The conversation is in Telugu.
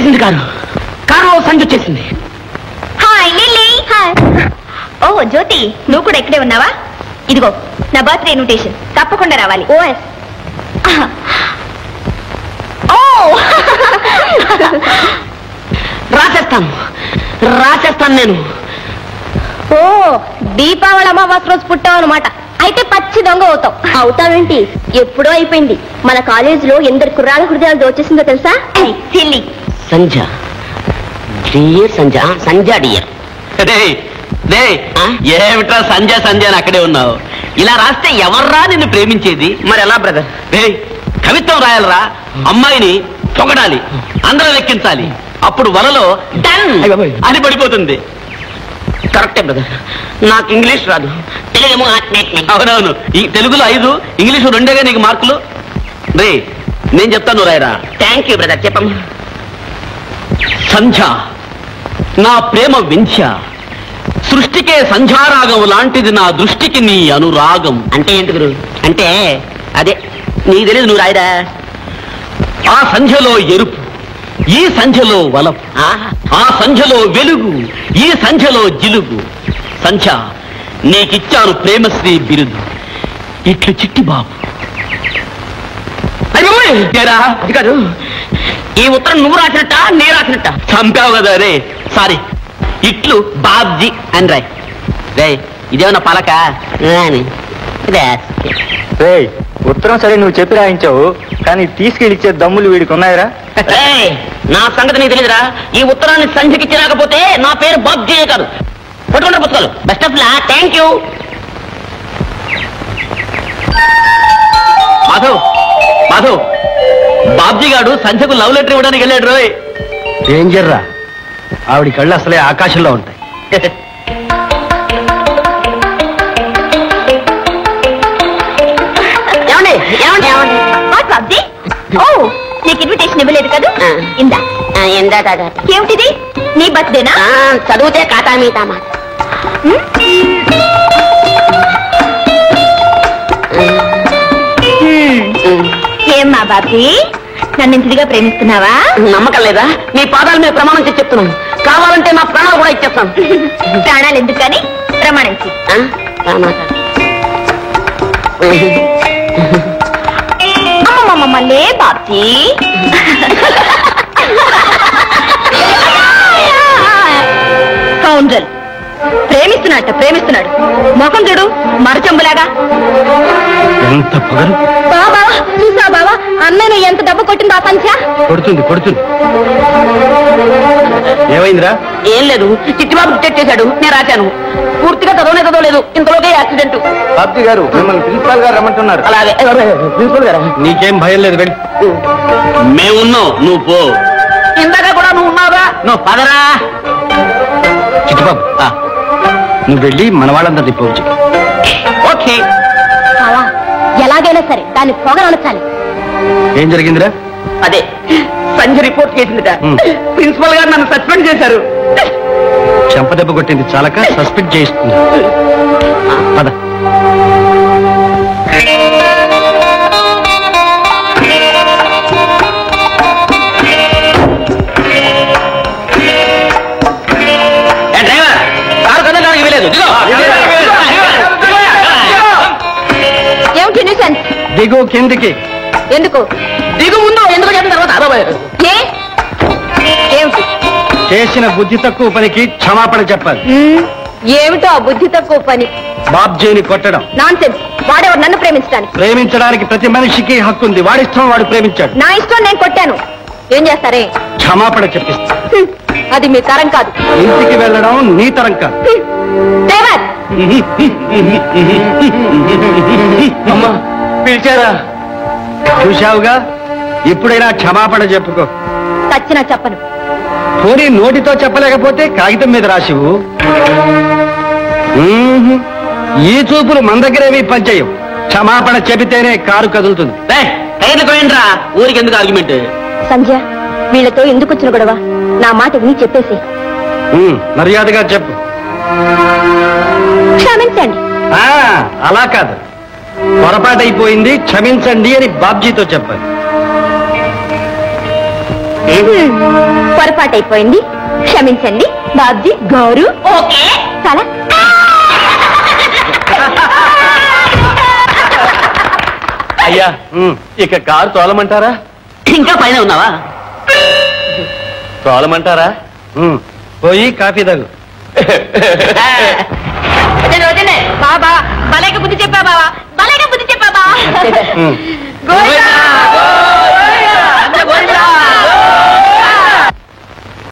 వచ్చేసింది కారులో సంజు వచ్చేసింది. Hi lily. హాయ్. ఓ జ్యోతి, నువ్వు కూడా ఇక్కడే ఉన్నావా? ఇదిగో నా బర్త్డే ఇన్విటేషన్, తప్పకుండా రావాలి. ఓ రాసేస్తాను నేను. ఓ దీపావళి అమావాస్య రోజు పుట్టావు అనమాట. అయితే పచ్చి దొంగ అవుతావు. అవుతావేంటి? ఎప్పుడో అయిపోయింది. మన కాలేజీలో ఎందరు కుర్రాల హృదయాలు దోచేసిందో తెలుసా? సిల్లీ. సంజ డియర్, సంజ డియర్. ఏమిట్రా సంజయ్ అని అక్కడే ఉన్నావు? ఇలా రాస్తే ఎవర్రా నిన్ను ప్రేమించేది? మరి ఎలా బ్రదర్? కవిత్వం రాయాలరా, అమ్మాయిని పొగడాలి, అందరూ లెక్కించాలి, అప్పుడు వలలో డన్ అని పడిపోతుంది. కరెక్టే బ్రదర్, నాకు ఇంగ్లీష్ రాదు, తెలుగేమో. అవునవును, ఈ తెలుగులో 5, ఇంగ్లీషు 2గా నీకు మార్కులు. రే నేను చెప్తాను, రాయరా. థ్యాంక్ యూ బ్రదర్, చెప్పమ్మా. సంధ్య నా ప్రేమ వింధ్య, సృష్టికే సంధ్యారాగం లాంటిది నా దృష్టికి నీ అనురాగం. అంటే ఏంటి గురు? అంటే అదే నీకు తెలియదు, నువ్వు రాయరా. ఆ సంధ్యలో ఎరుపు, ఈ సంధ్యలో వలపు, ఆ సంధ్యలో వెలుగు, ఈ సంధ్యలో జిలుగు. సంధ్య నీకిచ్చాను ప్రేమశ్రీ బిరుదు, ఇట్లు చిట్టి బాబు. అది కాదు, ఈ ఉత్తరం నువ్వు రాసినట్ట నే రాసినట్ట? చంపావు కదా రే. సారీ, ఇట్లు బాబ్జీ అని రాయ్. రే ఇదేమన్నా పలక? ఉత్తరం సరే నువ్వు చెప్పి రాయించావు, కానీ తీసుకెళ్ళిచ్చే దమ్ములు వీడికి ఉన్నాయరా? నా సంగతి నీకు తెలియదురా. ఈ ఉత్తరాన్ని సంధ్యకిచ్చి రాకపోతే నా పేరు బాబ్జీ కాదు. పట్టుకుంటారు పుస్తకాలు. Best of law. Thank you. Madhav, Babji గారు సంధ్యకు లవ్ లెటర్ ఇవ్వడానికి వెళ్ళాడు రోయ్. డేంజర్ రా, ఆవిడ కళ్ళు అసలే ఆకాశంలో ఉంటాయి. బాబ్జీ, ఓ నీకు ఇన్విటేషన్ ఇవ్వలేదు కదా? ఇందా. ఏమిటిది? నీ బర్త్డేనా? చదివితే కాతా మీతామా. ఏమ్మా బాబ్జీ, నన్ను ఇంటిగా ప్రేమిస్తున్నావా? నమ్మకం లేదా? నీ పాదాల మీద ప్రమాణం చేసి చెప్తున్నాను. కావాలంటే నా ప్రాణాలు కూడా ఇచ్చేస్తాను. ప్రాణాలు ఎందుకని ప్రమాణించి. అమ్మమ్మమ్మలే బాబ్జీ. కౌంజల్ ప్రేమిస్తున్నాడు. మొఖం చూడు, మరచెంబులాగా. ఎంత పొగరు! బాబా చూసా బావా, అన్నను ఎంత దెబ్బ కొట్టిందో ఆ పంచ. కొడుతుంది. ఏమైందిరా? ఏం లేదు, చిట్టిబాబు చేశాడు, నేను రాశాను. పూర్తిగా చదవలేదు, ఇంతలోకే యాక్సిడెంట్. బాబ్జీ గారు మిమ్మల్ని ప్రిన్సిపాల్ గారు రమ్మంటున్నారు. అలాగే ప్రిన్సిపల్ గారు. నీకేం భయం లేదు, వెళ్ళి. మేమున్నావు, నువ్వు పో. ఇందాక కూడా నువ్వు ఉన్నావా? నువ్వు పదరా. చిట్టుబాబు, నువ్వు వెళ్ళి మన వాళ్ళందరినీ పోవచ్చు. ఓకే. ఎలాగైనా సరే దాన్ని పొగరనొచ్చాలి. ఏం జరిగిందిరా? అదే సంజయ్ రిపోర్ట్ చేసిందిట. ప్రిన్సిపల్ గారు నన్ను సస్పెండ్ చేశారు. చెంపదెబ్బ కొట్టింది చాలక సస్పెండ్ చేయిస్తుంది. పద. దిగు కిందికి. ఎందుకు దిగు? ముందు ఎందుకు చెప్పిన తర్వాత ఏమిటి? చేసిన బుద్ధి తక్కువ పనికి క్షమాపణ చెప్పాలి. ఏమిటో ఆ బుద్ధి తక్కువ పని? బాబ్జీని కొట్టడం. నాన్సెన్స్. వాడెవరు నన్ను ప్రేమించడానికి? ప్రేమించడానికి ప్రతి మనిషికి హక్కు ఉంది. వాడిష్టం వాడు ప్రేమించాడు. నా ఇష్టం నేను కొట్టాను. ఏం చేస్తారే? క్షమాపణ చెప్పిస్తా. అది మీ తరం కాదు. ఇంటికి వెళ్ళడం నీ తరం కాదు. అమ్మా పిలిచారా? చూశావుగా, ఇప్పుడైనా క్షమాపణ చెప్పుకో. చచ్చినా చెప్పను. పోనీ నోటితో చెప్పలేకపోతే కాగితం మీద రాసివు. ఈ చూపులు మన దగ్గరేవి పనిచేయవు. క్షమాపణ చెబితేనే కారు కదులుతుంది. రా, ఊరికి ఎందుకు ఆర్గ్యుమెంట్? సంధ్య, వీళ్ళతో ఎందుకు వచ్చిన గొడవ? నా మాట విని చెప్పేసి. మర్యాదగా చెప్పు. క్షమించండి. అలా కాదు, పొరపాటైపోయింది, క్షమించండి అని బాబ్జీతో చెప్పాలి. పొరపాటైపోయింది, క్షమించండి బాబ్జీ గారు. ఓకే చాలా. అయ్యా ఇక కారు తోలమంటారా? ఇంకా పైన ఉన్నావా? తోలమంటారా? పోయి కాఫీ తాగు. బాబా భలేగా బుద్ధి చెప్పా బావా, భలేగా బుద్ధి చెప్పా బావా. ఉమ్. గోవిందా!